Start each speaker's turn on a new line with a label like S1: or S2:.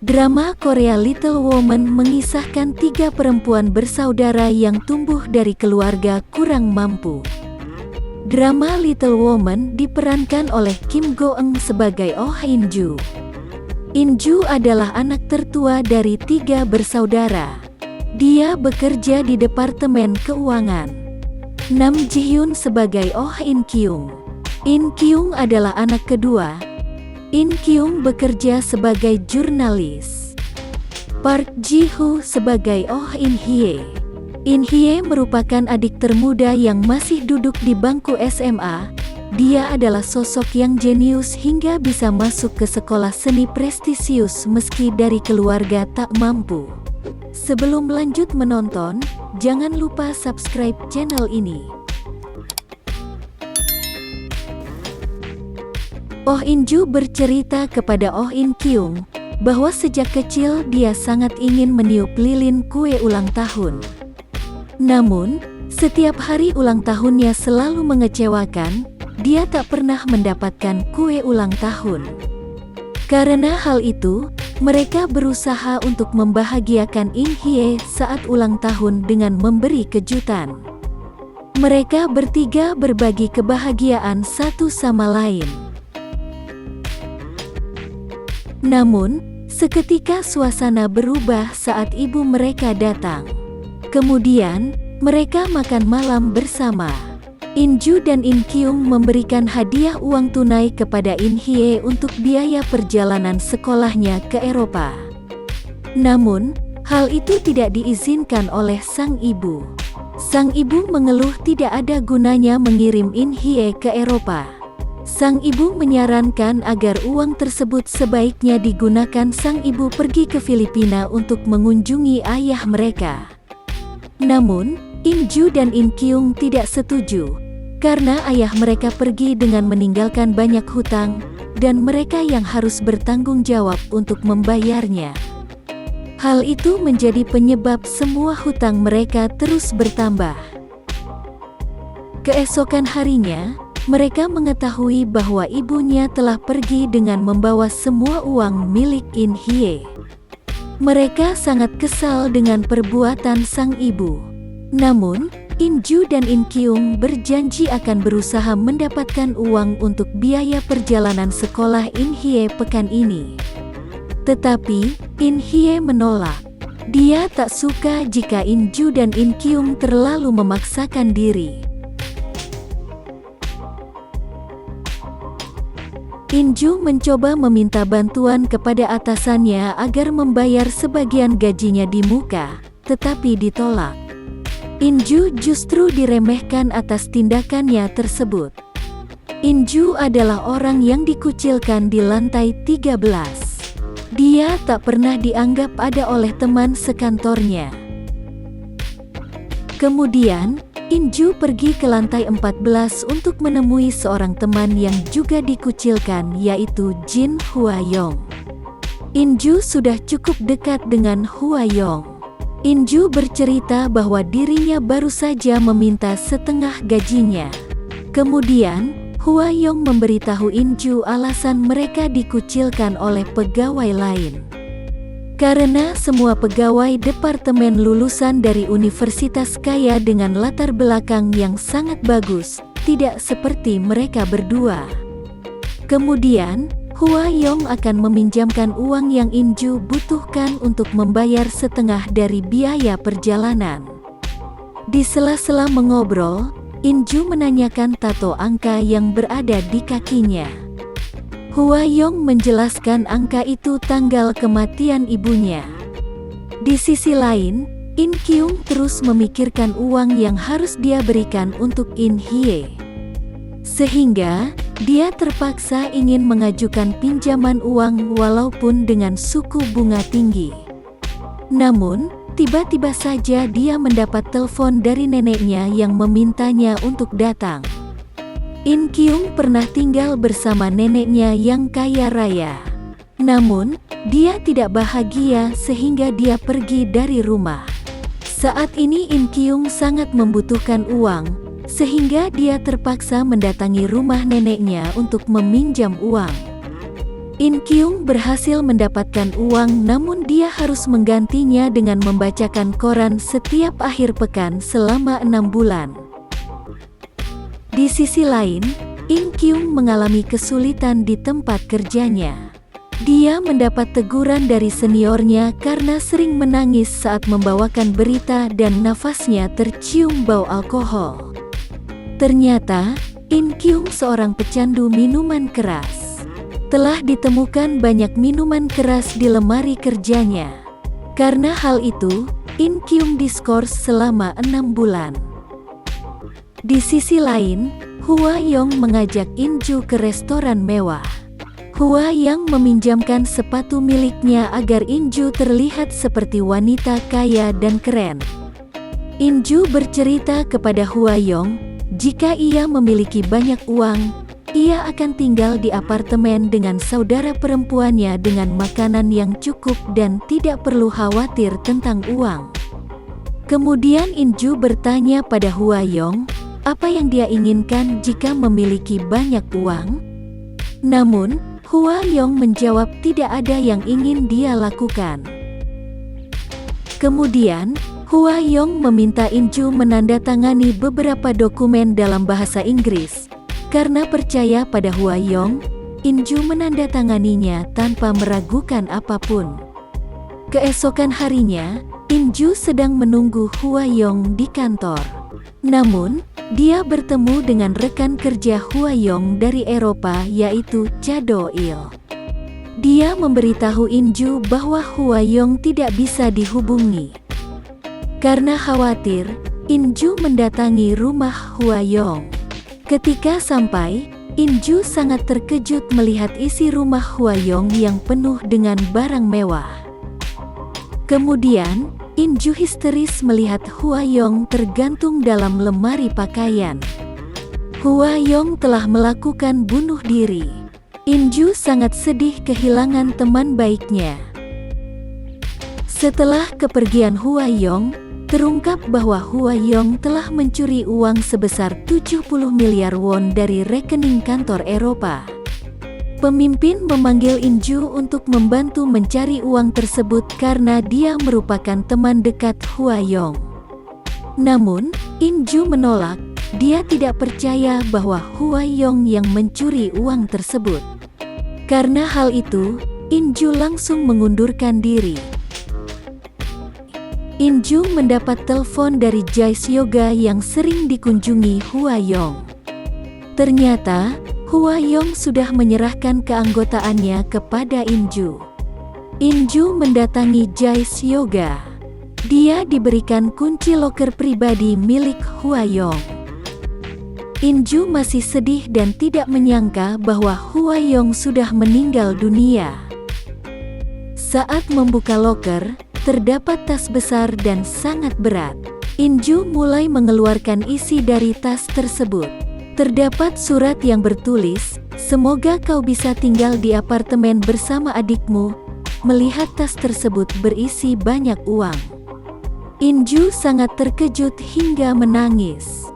S1: Drama Korea Little Woman mengisahkan 3 perempuan bersaudara yang tumbuh dari keluarga kurang mampu. Drama Little Woman diperankan oleh Kim Go Eun sebagai Oh In-ju. In-ju adalah anak tertua dari 3 bersaudara. Dia bekerja di Departemen Keuangan. Nam Ji-hyun sebagai Oh In-kyung. In-kyung adalah anak kedua. In-kyung bekerja sebagai jurnalis. Park Ji-hoo sebagai Oh In-hye. In-hye merupakan adik termuda yang masih duduk di bangku SMA. Dia adalah sosok yang jenius hingga bisa masuk ke sekolah seni prestisius meski dari keluarga tak mampu. Sebelum lanjut menonton, jangan lupa subscribe channel ini. Oh In-ju bercerita kepada Oh In-kyung bahwa sejak kecil dia sangat ingin meniup lilin kue ulang tahun. Namun, setiap hari ulang tahunnya selalu mengecewakan, dia tak pernah mendapatkan kue ulang tahun. Karena hal itu, mereka berusaha untuk membahagiakan In-hye saat ulang tahun dengan memberi kejutan. Mereka bertiga berbagi kebahagiaan satu sama lain. Namun, seketika suasana berubah saat ibu mereka datang. Kemudian, mereka makan malam bersama. In-ju dan In-kyung memberikan hadiah uang tunai kepada In-hye untuk biaya perjalanan sekolahnya ke Eropa. Namun, hal itu tidak diizinkan oleh sang ibu. Sang ibu mengeluh tidak ada gunanya mengirim In-hye ke Eropa. Sang ibu menyarankan agar uang tersebut sebaiknya digunakan sang ibu pergi ke Filipina untuk mengunjungi ayah mereka. Namun, In-ju dan In-kyung tidak setuju, karena ayah mereka pergi dengan meninggalkan banyak hutang, dan mereka yang harus bertanggung jawab untuk membayarnya. Hal itu menjadi penyebab semua hutang mereka terus bertambah. Keesokan harinya, mereka mengetahui bahwa ibunya telah pergi dengan membawa semua uang milik In-hye. Mereka sangat kesal dengan perbuatan sang ibu. Namun, In-ju dan In-kyung berjanji akan berusaha mendapatkan uang untuk biaya perjalanan sekolah In-hye pekan ini. Tetapi, In-hye menolak. Dia tak suka jika In-ju dan In-kyung terlalu memaksakan diri. In-ju mencoba meminta bantuan kepada atasannya agar membayar sebagian gajinya di muka, tetapi ditolak. In-ju justru diremehkan atas tindakannya tersebut. In-ju adalah orang yang dikucilkan di lantai 13. Dia tak pernah dianggap ada oleh teman sekantornya. Kemudian, In-ju pergi ke lantai 14 untuk menemui seorang teman yang juga dikucilkan, yaitu Jin Hwa-yong. In-ju sudah cukup dekat dengan Hwa-yong. In-ju bercerita bahwa dirinya baru saja meminta setengah gajinya. Kemudian, Hwa-yong memberitahu In-ju alasan mereka dikucilkan oleh pegawai lain. Karena semua pegawai departemen lulusan dari universitas kaya dengan latar belakang yang sangat bagus, tidak seperti mereka berdua. Kemudian, Hwa-yong akan meminjamkan uang yang In-ju butuhkan untuk membayar setengah dari biaya perjalanan. Di sela-sela mengobrol, In-ju menanyakan tato angka yang berada di kakinya. Hwa-yong menjelaskan angka itu tanggal kematian ibunya. Di sisi lain, In-kyung terus memikirkan uang yang harus dia berikan untuk In-hye. Sehingga, dia terpaksa ingin mengajukan pinjaman uang walaupun dengan suku bunga tinggi. Namun, tiba-tiba saja dia mendapat telepon dari neneknya yang memintanya untuk datang. In-kyung pernah tinggal bersama neneknya yang kaya raya. Namun, dia tidak bahagia sehingga dia pergi dari rumah. Saat ini In-kyung sangat membutuhkan uang, sehingga dia terpaksa mendatangi rumah neneknya untuk meminjam uang. In Kyung berhasil mendapatkan uang, namun dia harus menggantinya dengan membacakan koran setiap akhir pekan selama 6 bulan. Di sisi lain, In Kyung mengalami kesulitan di tempat kerjanya. Dia mendapat teguran dari seniornya karena sering menangis saat membawakan berita dan nafasnya tercium bau alkohol. Ternyata, In Kyung seorang pecandu minuman keras. Telah ditemukan banyak minuman keras di lemari kerjanya. Karena hal itu, In Kyung diskors selama 6 bulan. Di sisi lain, Hwa Young mengajak In Ju ke restoran mewah. Hwa Young meminjamkan sepatu miliknya agar In Ju terlihat seperti wanita kaya dan keren. In Ju bercerita kepada Hwa Young, jika ia memiliki banyak uang, ia akan tinggal di apartemen dengan saudara perempuannya dengan makanan yang cukup dan tidak perlu khawatir tentang uang. Kemudian In Ju bertanya pada Hwa Young, apa yang dia inginkan jika memiliki banyak uang? Namun, Hwa Young menjawab tidak ada yang ingin dia lakukan. Kemudian, Hwa Young meminta In Ju menandatangani beberapa dokumen dalam bahasa Inggris. Karena percaya pada Hwa Young, In Ju menandatanganinya tanpa meragukan apapun. Keesokan harinya, In Ju sedang menunggu Hwa Young di kantor. Namun, dia bertemu dengan rekan kerja Hwa Young dari Eropa yaitu Cha Do-il. Dia memberitahu In Ju bahwa Hwa Young tidak bisa dihubungi. Karena khawatir, In Ju mendatangi rumah Hwa Young. Ketika sampai, In Ju sangat terkejut melihat isi rumah Hwa Young yang penuh dengan barang mewah. Kemudian, In Ju histeris melihat Hwa Young tergantung dalam lemari pakaian. Hwa Young telah melakukan bunuh diri. In Ju sangat sedih kehilangan teman baiknya. Setelah kepergian Hwa Young, terungkap bahwa Hwa Young telah mencuri uang sebesar 70 miliar won dari rekening kantor Eropa. Pemimpin memanggil In Ju untuk membantu mencari uang tersebut karena dia merupakan teman dekat Hwa Young. Namun, In Ju menolak, dia tidak percaya bahwa Hwa Young yang mencuri uang tersebut. Karena hal itu, In Ju langsung mengundurkan diri. In Ju mendapat telepon dari Jae Syoga yang sering dikunjungi Hwa Young. Ternyata, Hwa Young sudah menyerahkan keanggotaannya kepada In Ju. In Ju mendatangi Jae Syoga. Dia diberikan kunci loker pribadi milik Hwa Young. In Ju masih sedih dan tidak menyangka bahwa Hwa Young sudah meninggal dunia. Saat membuka loker, terdapat tas besar dan sangat berat. In Ju mulai mengeluarkan isi dari tas tersebut. Terdapat surat yang bertulis, "Semoga kau bisa tinggal di apartemen bersama adikmu." Melihat tas tersebut berisi banyak uang, In Ju sangat terkejut hingga menangis.